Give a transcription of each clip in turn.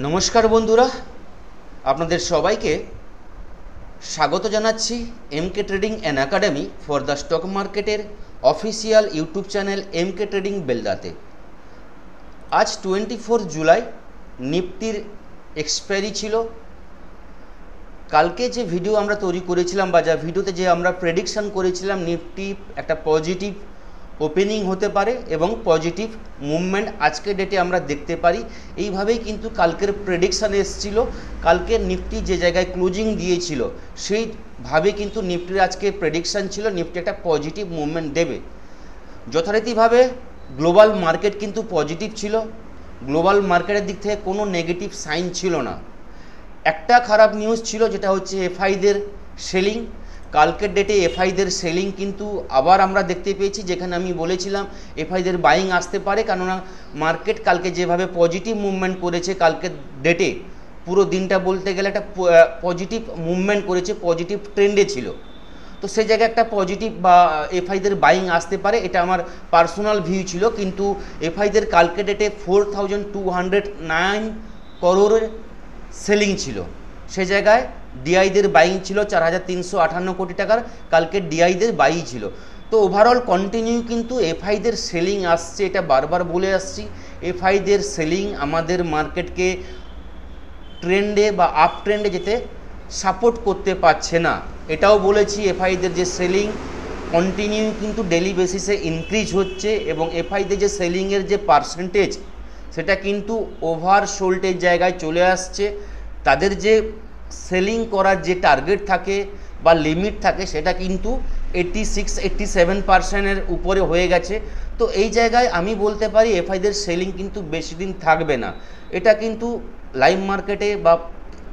নমস্কার বন্ধুরা, আপনাদের সবাইকে স্বাগত জানাচ্ছি MK trading and academy for the stock মার্কেটের official YouTube channel MK trading বেলদাতে। আজ 24 জুলাই নিফটির এক্সপায়ারি ছিল। কালকে যে ভিডিও আমরা তৈরি করেছিলাম বা যা ভিডিওতে যে আমরা প্রেডিকশান করেছিলাম নিফটি একটা পজিটিভ ওপেনিং হতে পারে এবং পজিটিভ মুভমেন্ট আজকের ডেটে আমরা দেখতে পারি, এইভাবেই কিন্তু কালকের প্রেডিকশান এসেছিল। কালকের নিফটি যে জায়গায় ক্লোজিং দিয়েছিল সেইভাবে কিন্তু নিফটির আজকে প্রেডিকশান ছিল নিফটি একটা পজিটিভ মুভমেন্ট দেবে। যথারীতিভাবে গ্লোবাল মার্কেট কিন্তু পজিটিভ ছিল, গ্লোবাল মার্কেটের দিক থেকে কোনো নেগেটিভ সাইন ছিল না। একটা খারাপ নিউজ ছিল, যেটা হচ্ছে এফআইদের সেলিং। কালকের ডেটে এফআইদের সেলিং কিন্তু আবার আমরা দেখতে পেয়েছি, যেখানে আমি বলেছিলাম এফআইদের বাইং আসতে পারে, কেননা মার্কেট কালকে যেভাবে পজিটিভ মুভমেন্ট করেছে কালকের ডেটে পুরো দিনটা বলতে গেলে একটা পজিটিভ মুভমেন্ট করেছে, পজিটিভ ট্রেন্ডে ছিল। তো সেই জায়গায় একটা পজিটিভ বা এফআইদের বাইং আসতে পারে, এটা আমার পার্সোনাল ভিউ ছিল। কিন্তু এফআইদের কালকে ডেটে 4209 করোড়ের সেলিং ছিল, সে জায়গায় ডিআইদের বাইং ছিল 4358 কোটি টাকার। কালকে ডিআইদের বাই ছিল। তো ওভারঅল কন্টিনিউ কিন্তু এফআইদের সেলিং আসছে, এটা বারবার বলে আসছি। এফআইদের সেলিং আমাদের মার্কেটকে ট্রেন্ডে বা আপ ট্রেন্ডে যেতে সাপোর্ট করতে পারছে না, এটাও বলেছি। এফআইদের যে সেলিং কন্টিনিউ কিন্তু ডেলি বেসিসে ইনক্রিজ হচ্ছে এবং এফআইদের যে সেলিংয়ের যে পার্সেন্টেজ সেটা কিন্তু ওভার সোল্ডের জায়গায় চলে আসছে। তাদের যে সেলিং করার যে টার্গেট থাকে বা লিমিট থাকে সেটা কিন্তু 86-87% উপরে হয়ে গেছে। তো এই জায়গায় আমি বলতে পারি এফআইদের সেলিং কিন্তু বেশি দিন থাকবে না। এটা কিন্তু লাইভ মার্কেটে বা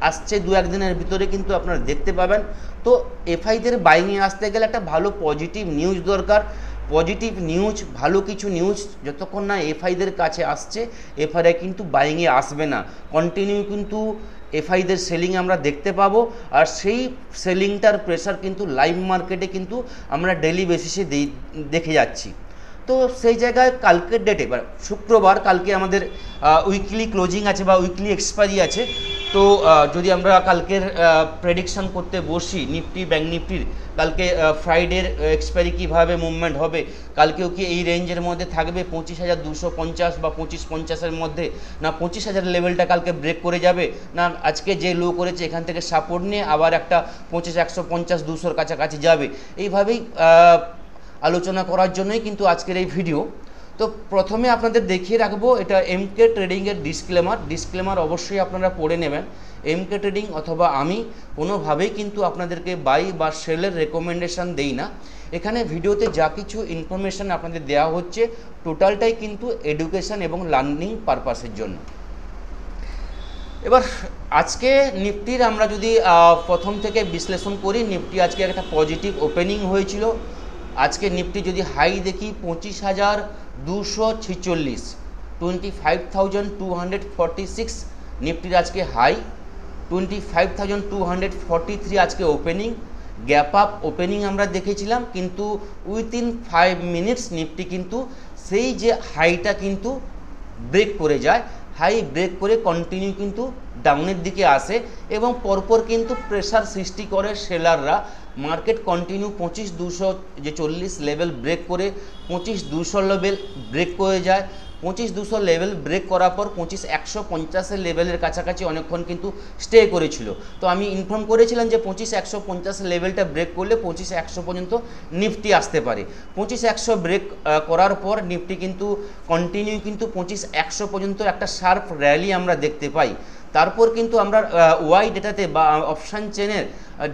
আসছে দু এক দিনের ভিতরে কিন্তু আপনারা দেখতে পাবেন। তো এফআইদের বাইংয়ে আসতে গেলে একটা ভালো পজিটিভ নিউজ দরকার। পজিটিভ নিউজ, ভালো কিছু নিউজ যতক্ষণ না এফআইদের কাছে আসছে এফআইআই কিন্তু বাইংয়ে আসবে না। কন্টিনিউ কিন্তু এফআইদের সেলিং আমরা দেখতে পাবো, আর সেই সেলিংটার প্রেসার কিন্তু লাইভ মার্কেটে কিন্তু আমরা ডেলি বেসিসে দেখে যাচ্ছি। তো সেই জায়গায় কালকের ডেটে বা শুক্রবার, কালকে আমাদের উইকলি ক্লোজিং আছে বা উইকলি এক্সপায়ারি আছে। তো যদি আমরা কালকের প্রেডিকশান করতে বসি নিফটি ব্যাঙ্ক নিফটির, কালকে ফ্রাইডের এক্সপায়ারি কীভাবে মুভমেন্ট হবে, কালকেও কি এই রেঞ্জের মধ্যে থাকবে 25,250 বা 2550-এর মধ্যে, না 25,000 লেভেলটা কালকে ব্রেক করে যাবে, না আজকে যে লো করেছে এখান থেকে সাপোর্ট নিয়ে আবার একটা 25,150-200-র কাছাকাছি যাবে, এইভাবেই আলোচনা করার জন্যই কিন্তু আজকের এই ভিডিও। তো প্রথমে আপনাদের দেখিয়ে রাখবো এটা এমকে ট্রেডিংয়ের ডিসক্লেমার অবশ্যই আপনারা পড়ে নেবেন। এমকে ট্রেডিং অথবা আমি কোনোভাবেই কিন্তু আপনাদেরকে বাই বা সেলের রেকমেন্ডেশন দেই না। এখানে ভিডিওতে যা কিছু ইনফরমেশান আপনাদের দেওয়া হচ্ছে টোটালটাই কিন্তু এডুকেশান এবং লার্নিং পারপাসের জন্য। এবার আজকে নিফটির আমরা যদি প্রথম থেকে বিশ্লেষণ করি, নিফটি আজকে একটা পজিটিভ ওপেনিং হয়েছিল। আজকে নিফটি যদি হাই দেখি 25,246, 25,246 নিফটির আজকে হাই, 25,243 আজকে ওপেনিং। গ্যাপ আপ ওপেনিং আমরা দেখেছিলাম, কিন্তু উইথিন 5 মিনিটস নিফটি কিন্তু সেই যে হাইটা কিন্তু ব্রেক করে যায়, হাই ব্রেক করে কন্টিনিউ কিন্তু ডাউনের দিকে আসে এবং পরপর কিন্তু প্রেসার সৃষ্টি করে সেলাররা। মার্কেট কন্টিনিউ 25,240 লেভেল ব্রেক করে 25,200 লেভেল ব্রেক করে যায়। 25,200 লেভেল ব্রেক করার পর 25,150 লেভেলের কাছাকাছি অনেকক্ষণ কিন্তু স্টে করেছিল। তো আমি ইনফর্ম করেছিলাম যে 25,150 লেভেলটা ব্রেক করলে 25,100 পর্যন্ত নিফটি আসতে পারে। 25,100 ব্রেক করার পর নিফটি কিন্তু কন্টিনিউ কিন্তু 25,100 পর্যন্ত একটা শার্প র্যালি আমরা দেখতে পাই। তারপর কিন্তু আমরা ওয়াই ডেটাতে বা অপশান চেনের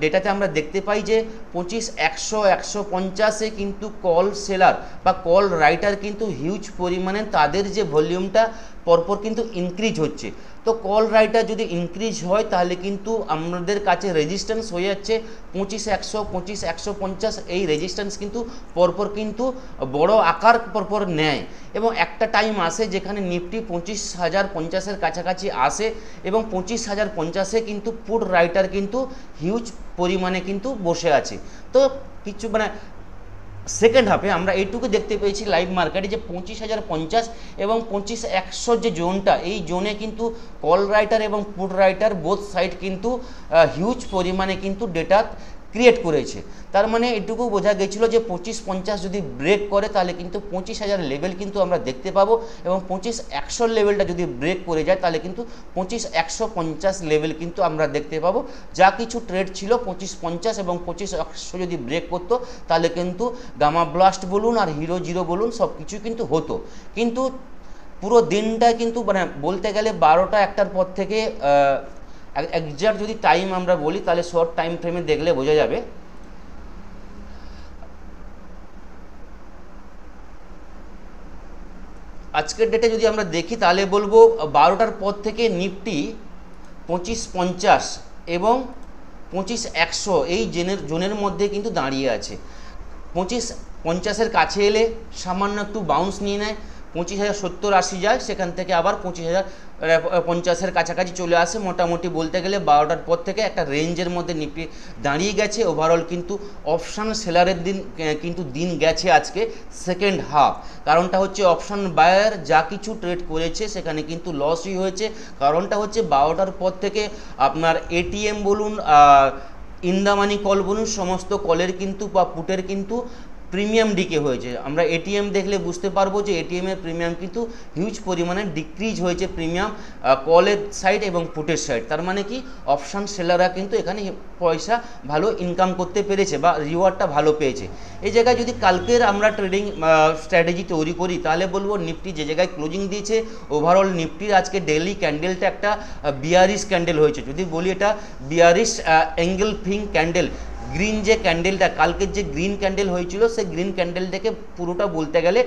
ডেটাতে আমরা দেখতে পাই যে 25,100-150-এ কিন্তু কল সেলার বা কল রাইটার কিন্তু হিউজ পরিমাণে তাদের যে ভলিউমটা পরপর কিন্তু ইনক্রিজ হচ্ছে। তো কল রাইটার যদি ইনক্রিজ হয় তাহলে কিন্তু আমাদের কাছে রেজিস্ট্যান্স হয়ে যাচ্ছে 25,100, 25,150। এই রেজিস্ট্যান্স কিন্তু পরপর কিন্তু বড় আকার পরপর নেয় এবং একটা টাইম আসে যেখানে নিফটি 25,050-এর কাছাকাছি আসে এবং 25,050-এ কিন্তু পুট রাইটার কিন্তু হিউজ পরিমাণে কিন্তু বসে আছে। তো কিছু সেকেন্ড হাফে আমরা এইটুকু দেখতে পেয়েছি লাইভ মার্কেটে যে 25,050 এবং 25,100 যে জোনটা, এই জোনে কিন্তু কল রাইটার এবং পুট রাইটার বোথ সাইড কিন্তু হিউজ পরিমাণে কিন্তু ডেটা ক্রিয়েট করেছে। তার মানে এটুকু বোঝা গেছিলো যে 2550 যদি ব্রেক করে তাহলে কিন্তু 25,000 লেভেল কিন্তু আমরা দেখতে পাবো, এবং 25,100 লেভেলটা যদি ব্রেক করে যায় তাহলে কিন্তু 25,150 লেভেল কিন্তু আমরা দেখতে পাবো। যা কিছু ট্রেড ছিল 2550 এবং 25,100 যদি ব্রেক করতো তাহলে কিন্তু গামা ব্লাস্ট বলুন আর হিরো জিরো বলুন সব কিছু কিন্তু হতো। কিন্তু পুরো দিনটা কিন্তু মানে বলতে গেলে 12টা 1টার পর থেকে একজাক্ট যদি টাইম আমরা বলি তাহলে শর্ট টাইম ফ্রেমে দেখলে বোঝা যাবে। আজকের ডেটে যদি আমরা দেখি তাহলে বলবো 12টার পর থেকে নিফটি 2550 এবং 25,100 এই জোনের মধ্যে কিন্তু দাঁড়িয়ে আছে। 2550-এর কাছে এলে সামান্য একটু বাউন্স নিয়ে নেয়, 25,070-80 যায়, সেখান থেকে আবার 25,050-এর কাছাকাছি চলে আসে। মোটামুটি বলতে গেলে 12টার পর থেকে একটা রেঞ্জের মধ্যে নিফটি দাঁড়িয়ে গেছে। ওভারঅল কিন্তু অপশান সেলারের দিন গেছে আজকে সেকেন্ড হাফ। কারণটা হচ্ছে অপশান বায়ার যা কিছু ট্রেড করেছে সেখানে কিন্তু লসই হয়েছে। কারণটা হচ্ছে 12টার পর থেকে আপনার এটিএম বলুন ইন দ্য মানি কল বলুন সমস্ত কলের কিন্তু বা পুটের কিন্তু প্রিমিয়াম ডিকে হয়েছে। আমরা এটিএম দেখলে বুঝতে পারবো যে এটিএমের প্রিমিয়াম কিন্তু হিউজ পরিমাণে ডিক্রিজ হয়েছে, প্রিমিয়াম কলের সাইড এবং পুটের সাইড। তার মানে কি অপশান সেলাররা কিন্তু এখানে পয়সা ভালো ইনকাম করতে পেরেছে বা রিওয়ার্ডটা ভালো পেয়েছে। এই জায়গায় যদি কালকের আমরা ট্রেডিং স্ট্র্যাটেজি তৈরি করি তাহলে বলবো নিফটি যে জায়গায় ক্লোজিং দিয়েছে ওভারঅল নিফটির আজকে ডেইলি ক্যান্ডেলটা একটা বিয়ারিশ ক্যান্ডেল হয়েছে। যদি বলি এটা বিয়ারিশ অ্যাঙ্গেল ফিং ক্যান্ডেল, গ্রিন যে ক্যান্ডেলটা কালকের যে গ্রিন ক্যান্ডেল হয়েছিল সেই গ্রিন ক্যান্ডেলটাকে পুরোটা বলতে গেলে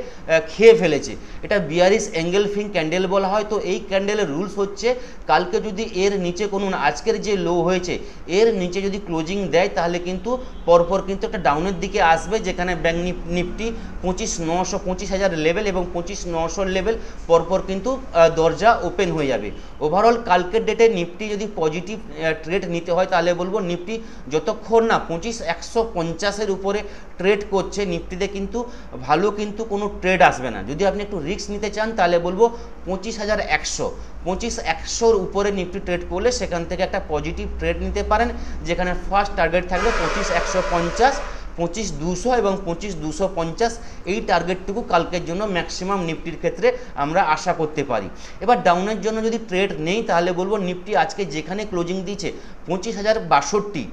খেয়ে ফেলেছে। এটা বিয়ারিশ অ্যাঙ্গেল ফিং ক্যান্ডেল বলা হয়। তো এই ক্যান্ডেলের রুলস হচ্ছে কালকে যদি এর নিচে কোনো আজকের যে লো হয়েছে এর নিচে যদি ক্লোজিং দেয় তাহলে কিন্তু পরপর কিন্তু একটা ডাউনের দিকে আসবে, যেখানে ব্যাঙ্ক নিফটি 25,000 লেভেল এবং 25,900 লেভেল পরপর কিন্তু দরজা ওপেন হয়ে যাবে। ওভারঅল কালকের ডেটে নিফটি যদি পজিটিভ ট্রেড নিতে হয় তাহলে বলবো নিফটি যতক্ষণ না 25,150-এর উপরে ট্রেড করছে নিফটিতে কিন্তু ভালো কিন্তু কোনো ট্রেড আসবে না। যদি আপনি একটু রিস্ক নিতে চান তাহলে বলবো 25,100-25,100-র উপরে নিফটি ট্রেড করলে সেখান থেকে একটা পজিটিভ ট্রেড নিতে পারেন, যেখানে ফার্স্ট টার্গেট থাকবে 25,150, 25,200 এবং 25,250। এই টার্গেটটুকু কালকের জন্য ম্যাক্সিমাম নিফটির ক্ষেত্রে আমরা আশা করতে পারি। এবার ডাউনের জন্য যদি ট্রেড নেই তাহলে বলবো নিফটি আজকে যেখানে ক্লোজিং দিয়েছে 25,062,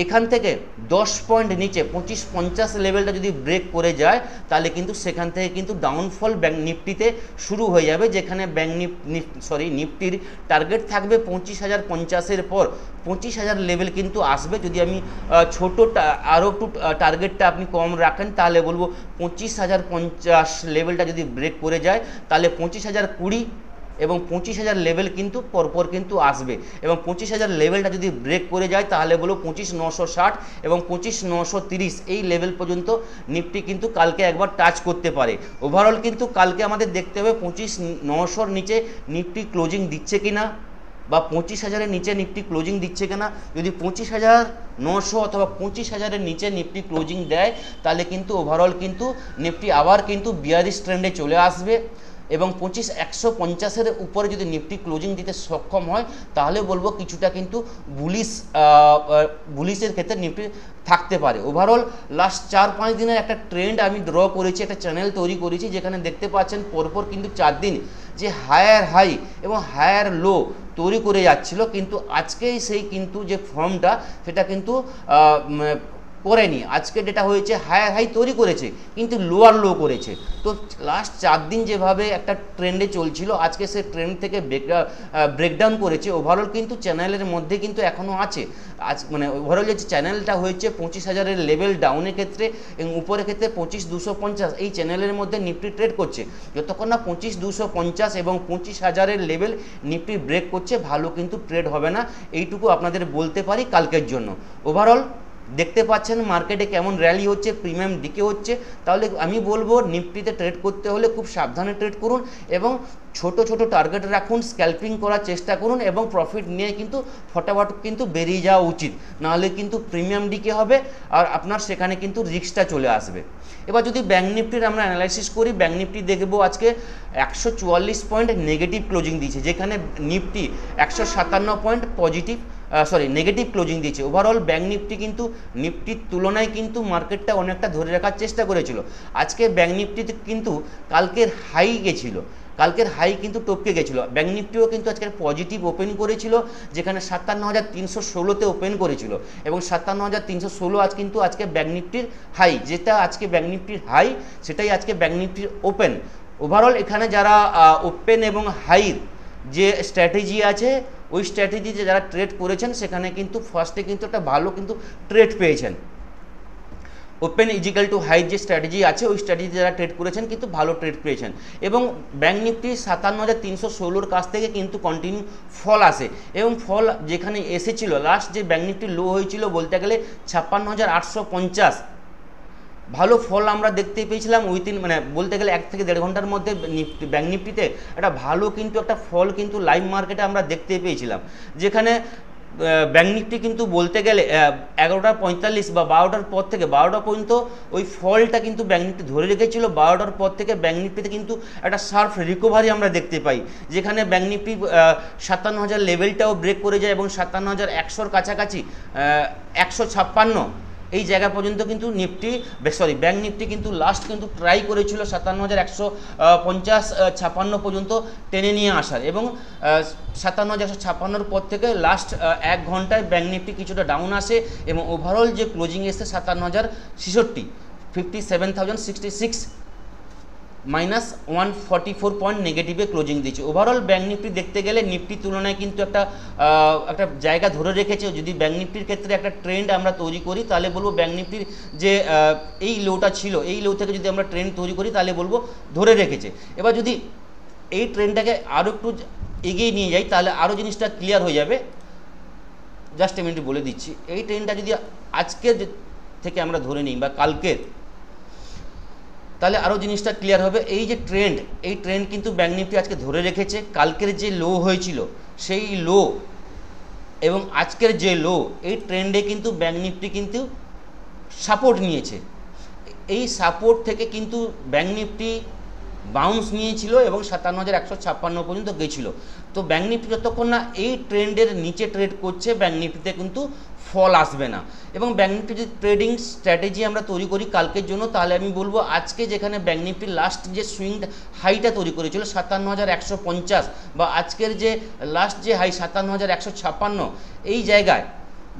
এখান থেকে 10 পয়েন্ট নিচে 2550 লেভেলটা যদি ব্রেক করে যায় তাহলে কিন্তু সেখান থেকে কিন্তু ডাউনফল ব্যাঙ্ক নিফটিতে শুরু হয়ে যাবে, যেখানে নিফটির টার্গেট থাকবে 25,050-এর পর 25,000 লেভেল কিন্তু আসবে। যদি আমি ছোটো আরও একটু টার্গেটটা আপনি কম রাখেন তাহলে বলবো 25,050 লেভেলটা যদি ব্রেক করে যায় তাহলে 25,020 এবং 25,000 লেভেল কিন্তু পরপর কিন্তু আসবে, এবং 25,000 লেভেলটা যদি ব্রেক করে যায় তাহলে বলো 25,960 এবং 25,930 এই লেভেল পর্যন্ত নিফটি কিন্তু কালকে একবার টাচ করতে পারে। ওভারঅল কিন্তু কালকে আমাদের দেখতে হবে 25,900-র নিচে নিফটি ক্লোজিং দিচ্ছে কিনা বা 25,000-এর নিচে নিফটি ক্লোজিং দিচ্ছে কিনা। যদি 25,900 অথবা 25,000-এর নিচে নিফটি ক্লোজিং দেয় তাহলে কিন্তু ওভারঅল কিন্তু নিফটি আবার কিন্তু বিয়ারিশ ট্রেন্ডে চলে আসবে, এবং 25,150-এর উপরে যদি নিফটি ক্লোজিং দিতে সক্ষম হয় তাহলে বলবো কিছুটা কিন্তু বুলিশের ক্ষেত্রে নিফটি থাকতে পারে। ওভারঅল লাস্ট 4-5 দিনের একটা ট্রেন্ড আমি ড্র করেছি, একটা চ্যানেল তৈরি করেছি, যেখানে দেখতে পাচ্ছেন পরপর কিন্তু 4 দিন যে হায়ার হাই এবং হায়ার লো তৈরি করে যাচ্ছিল, কিন্তু আজকেই সেই কিন্তু যে ফর্মটা সেটা কিন্তু করেনি। আজকে যেটা হয়েছে হায়ার হাই তৈরি করেছে কিন্তু লোয়ার লো করেছে। তো লাস্ট 4 দিন যেভাবে একটা ট্রেন্ডে চলছিল আজকে সে ট্রেন্ড থেকে ব্রেকডাউন করেছে। ওভারঅল কিন্তু চ্যানেলের মধ্যে কিন্তু এখনও আছে। মানে ওভারঅল যে চ্যানেলটা হয়েছে 25,000-এর লেভেল ডাউনের ক্ষেত্রে এবং উপরের ক্ষেত্রে 25,250 এই চ্যানেলের মধ্যে নিফটি ট্রেড করছে। যতক্ষণ না 25,250 এবং 25,000-এর লেভেল নিফটি ব্রেক করছে ভালো কিন্তু ট্রেড হবে না, এইটুকু আপনাদের বলতে পারি কালকের জন্য। ওভারঅল দেখতে পাচ্ছেন মার্কেটে কেমন র্যালি হচ্ছে, প্রিমিয়াম ডিকে হচ্ছে। তাহলে আমি বলবো নিফটিতে ট্রেড করতে হলে খুব সাবধানে ট্রেড করুন এবং ছোট ছোট টার্গেট রাখুন, স্ক্যাল্পিং করার চেষ্টা করুন এবং প্রফিট নিয়ে কিন্তু ফটাফট কিন্তু বেরিয়ে যাওয়া উচিত, নাহলে কিন্তু প্রিমিয়াম ডিকে হবে আর আপনার সেখানে কিন্তু রিস্কটা চলে আসবে। এবার যদি ব্যাঙ্ক নিফটির আমরা অ্যানালাইসিস করি, ব্যাঙ্ক নিফটি দেখবো আজকে 144 পয়েন্ট নেগেটিভ ক্লোজিং দিয়েছে, যেখানে Nifty 157 point positive negative closing দিয়েছে। ওভারঅল ব্যাঙ্ক নিফটি কিন্তু নিফটির তুলনায় কিন্তু মার্কেটটা অনেকটা ধরে রাখার চেষ্টা করেছিল। আজকে ব্যাঙ্ক নিফটিতে কিন্তু কালকের হাই গেছিলো, কালকের হাই কিন্তু টপকে গেছিলো। ব্যাঙ্ক নিফটিও কিন্তু আজকের পজিটিভ ওপেন করেছিল, যেখানে 57,316-তে ওপেন করেছিল এবং 57,316 আজ কিন্তু আজকে ব্যাঙ্ক নিফটির হাই, যেটা আজকে ব্যাঙ্ক নিফটির হাই সেটাই আজকে ব্যাঙ্ক নিফটির ওপেন। ওভারঅল এখানে যারা ওপেন এবং হাইর যে স্ট্র্যাটেজি আছে ওই স্ট্র্যাটেজিতে যারা ট্রেড করেছেন সেখানে কিন্তু ফার্স্টে কিন্তু একটা ভালো কিন্তু ট্রেড পেয়েছেন। ওপেন ইজিক্যাল টু হাই যে স্ট্র্যাটেজি আছে ওই স্ট্র্যাটেজি যারা ট্রেড করেছেন কিন্তু ভালো ট্রেড পেয়েছেন এবং ব্যাঙ্ক নিফটি 57,316-র কাছ থেকে কিন্তু কন্টিনিউ ফল আসে এবং ফল যেখানে এসেছিল লাস্ট যে ব্যাঙ্ক নিফটি লো হয়েছিল বলতে গেলে 56,850, ভালো ফল আমরা দেখতে পেয়েছিলাম উইথিন বলতে গেলে 1 থেকে 1.5 ঘন্টার মধ্যে ব্যাঙ্ক নিফটিতে একটা ভালো কিন্তু একটা ফল কিন্তু লাইভ মার্কেটে আমরা দেখতে পেয়েছিলাম, যেখানে ব্যাঙ্ক নিফটি কিন্তু বলতে গেলে 11:45 বা 12টার পর থেকে 12টা পর্যন্ত ওই ফলটা কিন্তু ব্যাঙ্ক নিফটি ধরে রেখেছিল। 12টার পর থেকে ব্যাঙ্ক নিফটিতে কিন্তু একটা শার্প রিকভারি আমরা দেখতে পাই, যেখানে ব্যাঙ্ক নিফটি 57,000 লেভেলটাও ব্রেক করে যায় এবং 57,100-র কাছাকাছি 156 এই জায়গা পর্যন্ত কিন্তু ব্যাঙ্ক নিফটি কিন্তু লাস্ট কিন্তু ট্রাই করেছিল 57,150-56 পর্যন্ত টেনে নিয়ে আসার এবং 57,156-র পর থেকে লাস্ট 1 ঘন্টায় ব্যাঙ্ক নিফটি কিছুটা ডাউন আসে এবং ওভারঅল যে ক্লোজিং এসে 57,066, 57,066 -144 পয়েন্ট নেগেটিভে ক্লোজিং দিচ্ছে। ওভারঅল ব্যাঙ্ক নিফটি দেখতে গেলে নিফটির তুলনায় কিন্তু একটা জায়গা ধরে রেখেছে। যদি ব্যাঙ্ক নিফটির ক্ষেত্রে একটা ট্রেন্ড আমরা তৈরি করি তাহলে বলবো ব্যাঙ্ক নিফটির যে এই লোটা ছিল এই লো থেকে যদি আমরা ট্রেন্ড তৈরি করি তাহলে বলবো ধরে রেখেছে। এবার যদি এই ট্রেন্ডটাকে আরও একটু এগিয়ে নিয়ে যাই তাহলে আরও জিনিসটা ক্লিয়ার হয়ে যাবে। জাস্ট মিনিট বলে দিচ্ছি, এই ট্রেন্ডটা যদি আজকের থেকে আমরা ধরে নিই বা কালকের, তাহলে আরও জিনিসটা ক্লিয়ার হবে। এই যে ট্রেন্ড, এই ট্রেন্ড কিন্তু ব্যাঙ্ক নিফটি আজকে ধরে রেখেছে। কালকের যে লো হয়েছিল সেই লো এবং আজকের যে লো, এই ট্রেন্ডে কিন্তু ব্যাঙ্ক নিফটি কিন্তু সাপোর্ট নিয়েছে। এই সাপোর্ট থেকে কিন্তু ব্যাঙ্ক নিফটি বাউন্স নিয়েছিল এবং 57,156 পর্যন্ত গেছিলো। তো ব্যাঙ্ক নিফটি যতক্ষণ না এই ট্রেন্ডের নিচে ট্রেড করছে ব্যাঙ্ক নিফটিতে কিন্তু ফল আসবে না এবং ব্যাঙ্ক নিফটি যদি ট্রেডিং স্ট্র্যাটেজি আমরা তৈরি করি কালকের জন্য, তাহলে আমি বলবো আজকে যেখানে ব্যাঙ্ক নিফটি লাস্ট যে সুইং হাইটা তৈরি করেছিল 57,150 বা আজকের যে লাস্ট যে হাই 57,156, এই জায়গায়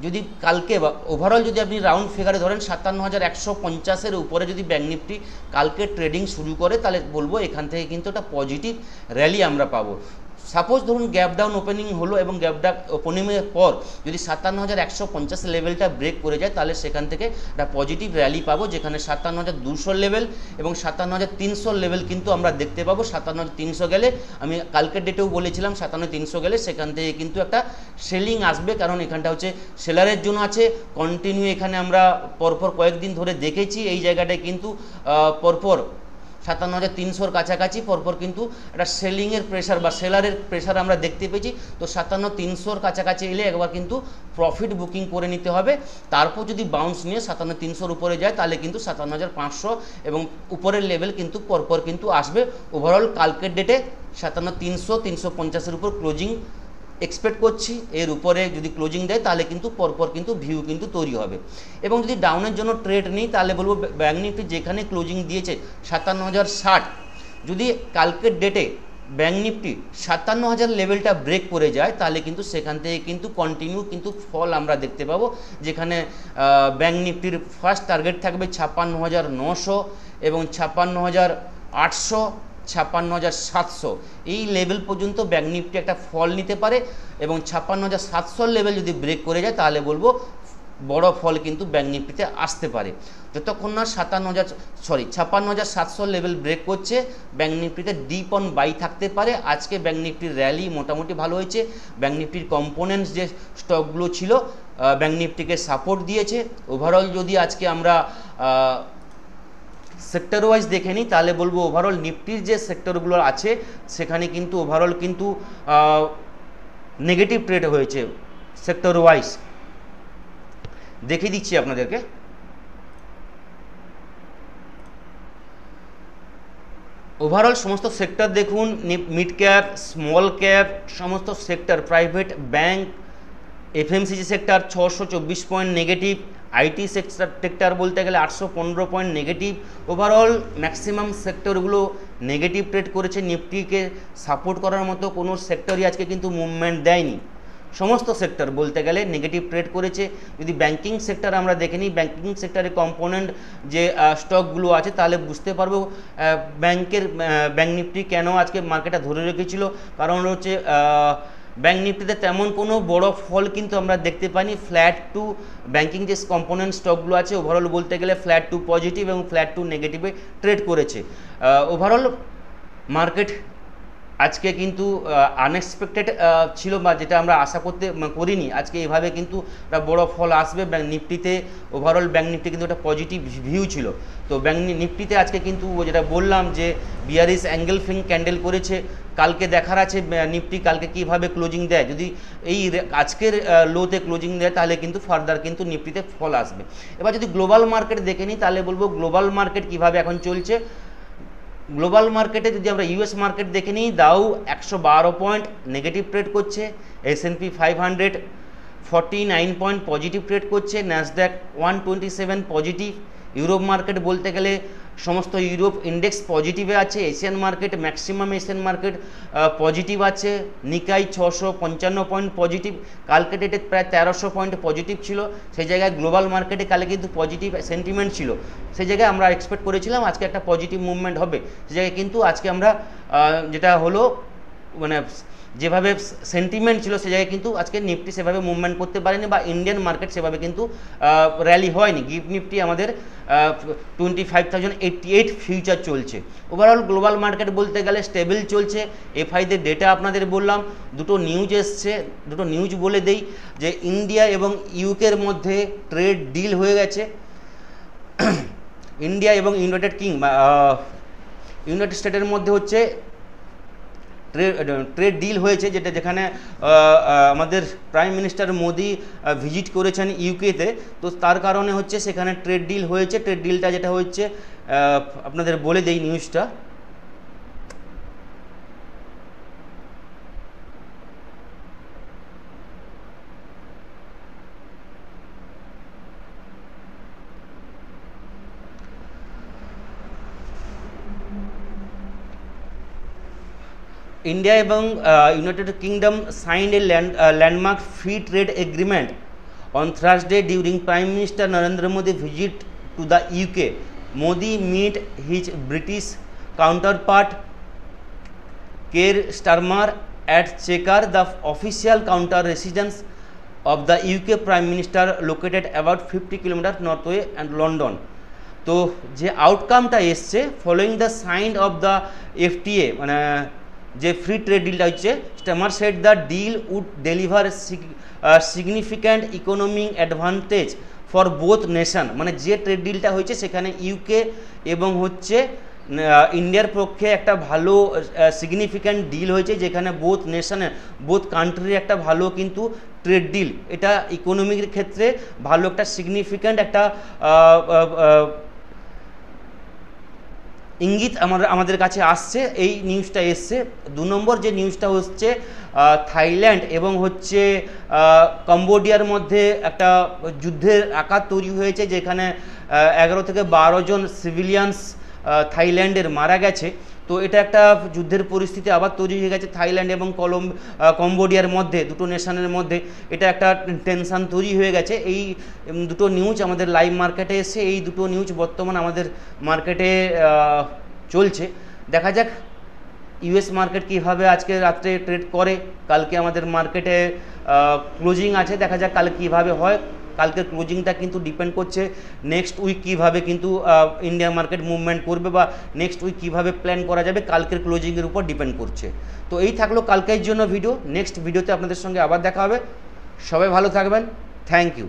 যদি কালকে বা ওভারঅল যদি আপনি রাউন্ড ফিগারে ধরেন 57,150-এর উপরে যদি ব্যাঙ্ক নিফটি কালকে ট্রেডিং শুরু করে তাহলে বলবো এখান থেকে কিন্তু একটা পজিটিভ র্যালি আমরা পাবো। সাপোজ ধরুন গ্যাপ ডাউন ওপেনিং হলো এবং গ্যাপ ডাউন ওপেনিংয়ের পর যদি 57,150 লেভেলটা ব্রেক করে যায় তাহলে সেখান থেকে একটা পজিটিভ র্যালি পাবো, যেখানে 57,200 লেভেল এবং 57,300 লেভেল কিন্তু আমরা দেখতে পাবো। 57,300 গেলে আমি কালকের ডেটেও বলেছিলাম 57,300 গেলে সেখান থেকে কিন্তু একটা সেলিং আসবে, কারণ এখানটা হচ্ছে সেলারের জন্য আছে। কন্টিনিউ এখানে আমরা পরপর কয়েকদিন ধরে দেখেছি এই জায়গাটায় কিন্তু পরপর 57,300-র কাছাকাছি পরপর কিন্তু একটা সেলিংয়ের প্রেশার বা সেলারের প্রেশার আমরা দেখতে পেয়েছি। তো 57,300-র কাছাকাছি এলে একবার কিন্তু প্রফিট বুকিং করে নিতে হবে। তারপর যদি বাউন্স নিয়ে 57,300-র উপরে যায় তাহলে কিন্তু 57,500 এবং উপরের লেভেল কিন্তু পরপর কিন্তু আসবে। ওভারঅল কালকের ডেটে 57,300, 350-এর উপর ক্লোজিং এক্সপেক্ট করছি। এর উপরে যদি ক্লোজিং দেয় তাহলে কিন্তু পরপর কিন্তু ভিউ কিন্তু তৈরি হবে। এবং যদি ডাউনের জন্য ট্রেড নিই তাহলে বলবো ব্যাঙ্ক নিফটি যেখানে ক্লোজিং দিয়েছে 57,060, যদি কালকের ডেটে ব্যাঙ্ক নিফটি 57,000 লেভেলটা ব্রেক করে যায় তাহলে কিন্তু সেখান থেকে কিন্তু কন্টিনিউ কিন্তু ফল আমরা দেখতে পাবো, যেখানে ব্যাঙ্ক নিফটির ফার্স্ট টার্গেট থাকবে 56,900 এবং 56,800, 56,700 এই লেভেল পর্যন্ত ব্যাঙ্ক নিফটি একটা ফল নিতে পারে এবং 56,700 লেভেল যদি ব্রেক করে যায় তাহলে বলবো বড় ফল কিন্তু ব্যাঙ্ক নিফটিতে আসতে পারে। যতক্ষণ না 56,700 লেভেল ব্রেক করছে, ব্যাঙ্ক নিফটিতে ডিপ অন বাই থাকতে পারে। আজকে ব্যাঙ্ক নিফটির র্যালি মোটামুটি ভালো হয়েছে। ব্যাঙ্ক নিফটির কম্পোনেন্টস যে স্টকগুলো ছিল ব্যাঙ্ক নিফটিকে সাপোর্ট দিয়েছে। ওভারঅল যদি আজকে আমরা সেক্টর ওয়াইজ দেখে নিই তাহলে বলবো ওভারঅল নিফটির যে সেক্টরগুলো আছে সেখানে কিন্তু ওভারঅল কিন্তু নেগেটিভ ট্রেড হয়েছে সেক্টর ওয়াইজ। দেখিয়ে দিচ্ছি আপনাদেরকে। ওভারঅল সমস্ত সেক্টর দেখুন, মিড ক্যাপ, স্মল ক্যাপ, সমস্ত sector, private bank, FMCG sector 624 point negative, IT sector বলতে গেলে 815 পয়েন্ট নেগেটিভ। ওভারঅল ম্যাক্সিমাম সেক্টরগুলো নেগেটিভ ট্রেড করেছে। নিফটিকে সাপোর্ট করার মতো কোনো সেক্টরই আজকে কিন্তু মুভমেন্ট দেয়নি। সমস্ত সেক্টর বলতে গেলে নেগেটিভ ট্রেড করেছে। যদি ব্যাংকিং সেক্টর আমরা দেখে নিই, ব্যাংকিং সেক্টরে কম্পোনেন্ট যে স্টকগুলো আছে তাহলে বুঝতে পারবো ব্যাংক নিফটি কেন আজকে মার্কেটটা ধরে রেখেছিল। কারণ হচ্ছে ব্যাঙ্ক নিফটিতে তেমন কোনো বড় ফল কিন্তু আমরা দেখতে পাইনি। ফ্ল্যাট টু ব্যাংকিং যে কম্পোনেন্ট স্টকগুলো আছে ওভারঅল বলতে গেলে ফ্ল্যাট টু পজিটিভ এবং ফ্ল্যাট টু নেগেটিভে ট্রেড করেছে। ওভারঅল মার্কেট আজকে কিন্তু আনএক্সপেক্টেড ছিল, বা যেটা আমরা আশা করিনি আজকে এভাবে কিন্তু একটা বড় ফল আসবে ব্যাঙ্ক নিফটিতে। ওভারঅল ব্যাঙ্ক নিফটি কিন্তু একটা পজিটিভ ভিউ ছিল। তো ব্যাঙ্ক নিফটিতে আজকে কিন্তু যেটা বললাম যে বিয়ারিশ অ্যাঙ্গেল ফিং ক্যান্ডেল করেছে। কালকে দেখার আছে নিফটি কালকে কীভাবে ক্লোজিং দেয়। যদি এই আজকের লোতে ক্লোজিং দেয় তাহলে কিন্তু ফার্দার কিন্তু নিফটিতে ফল আসবে। এবার যদি গ্লোবাল মার্কেট দেখে নিই তাহলে বলবো গ্লোবাল মার্কেট কীভাবে এখন চলছে। গ্লোবাল মার্কেটে যদি আমরা ইউএস মার্কেট দেখে নিই, দাউ 112 পয়েন্ট নেগেটিভ ট্রেড করছে, S&P 500 49 পয়েন্ট পজিটিভ ট্রেড করছে, ন্যাসড্যাক 127 পজিটিভ। ইউরোপ মার্কেট বলতে গেলে সমস্ত ইউরোপ ইন্ডেক্স পজিটিভে আছে। Asian market maximum Asian market positive আছে। নিকাই 655 পয়েন্ট পজিটিভ, কালকে ডেটে প্রায় 1300 পয়েন্ট পজিটিভ ছিল। সেই জায়গায় গ্লোবাল মার্কেটে কালকে কিন্তু পজিটিভ সেন্টিমেন্ট ছিল। সেই জায়গায় আমরা এক্সপেক্ট করেছিলাম আজকে একটা পজিটিভ মুভমেন্ট হবে। সেই জায়গায় কিন্তু আজকে আমরা যেটা হলো মানে যেভাবে সেন্টিমেন্ট ছিল সে জায়গায় কিন্তু আজকে নিফটি সেভাবে মুভমেন্ট করতে পারেনি, বা ইন্ডিয়ান মার্কেট সেভাবে কিন্তু র্যালি হয়নি। গিফট নিফটি আমাদের 25,088 ফিউচার চলছে। ওভারঅল গ্লোবাল মার্কেট বলতে গেলে স্টেবল চলছে। এফআইদের ডেটা আপনাদের বললাম, দুটো নিউজ এসছে, দুটো নিউজ বলে দেই যে ইন্ডিয়া এবং ইউকের মধ্যে ট্রেড ডিল হয়ে গেছে। ইন্ডিয়া এবং ইউনাইটেড স্টেটের মধ্যে হচ্ছে ট্রেড ডিল হয়েছে, যেখানে আমাদের প্রাইম মিনিস্টার মোদি ভিজিট করেছেন ইউকেতে। তো তার কারণে হচ্ছে সেখানে ট্রেড ডিল হয়েছে। ট্রেড ডিলটা যেটা হচ্ছে আপনাদের বলে দেই নিউজটা। India এবং United Kingdom signed a landmark free trade agreement on Thursday during Prime Minister Narendra Modi visit to the UK. Modi meet his British counterpart Keir Starmer at Chequer, the official counter residence of the UK Prime Minister, located about 50 km northway and London. তো যে আউটকামটা এসছে following the sign of the FTA মানে যে free trade ডিলটা হচ্ছে, Starmer said the deal would deliver significant economic advantage for both nation. মানে যে ট্রেড ডিলটা হয়েছে সেখানে ইউকে এবং হচ্ছে ইন্ডিয়ার পক্ষে একটা ভালো সিগনিফিক্যান্ট ডিল হয়েছে, যেখানে বোথ কান্ট্রির একটা ভালো কিন্তু ট্রেড ডিল। এটা ইকোনমির ক্ষেত্রে ভালো একটা সিগনিফিক্যান্ট একটা ইঙ্গিত আমাদের কাছে আসছে। এই নিউজটা এসছে। 2 নম্বর যে নিউজটা হচ্ছে থাইল্যান্ড এবং হচ্ছে কম্বোডিয়ার মধ্যে একটা যুদ্ধের আকার তৈরি হয়েছে, যেখানে 11 থেকে 12 জন সিভিলিয়ানস থাইল্যান্ডের মারা গেছে। তো এটা একটা যুদ্ধের পরিস্থিতি আবার তৈরি হয়ে গেছে থাইল্যান্ড এবং কম্বোডিয়ার মধ্যে, দুটো নেশনের মধ্যে। এটা একটা টেনশন তৈরি হয়ে গেছে। এই দুটো নিউজ আমাদের লাইভ মার্কেটে এসে, এই দুটো নিউজ বর্তমান আমাদের মার্কেটে চলছে। দেখা যাক ইউএস মার্কেট কীভাবে আজকে রাত্রে ট্রেড করে। কালকে আমাদের মার্কেটে ক্লোজিং আছে, দেখা যাক কালকে কীভাবে হয়। কালকের ক্লোজিংটা কিন্তু ডিপেন্ড করছে নেক্সট উইক কীভাবে কিন্তু ইন্ডিয়া মার্কেট মুভমেন্ট করবে বা নেক্সট উইক কীভাবে প্ল্যান করা যাবে কালকের ক্লোজিংয়ের উপর ডিপেন্ড করছে। তো এই থাকলো কালকের জন্য ভিডিও। নেক্সট ভিডিওতে আপনাদের সঙ্গে আবার দেখা হবে। সবাই ভালো থাকবেন। Thank you.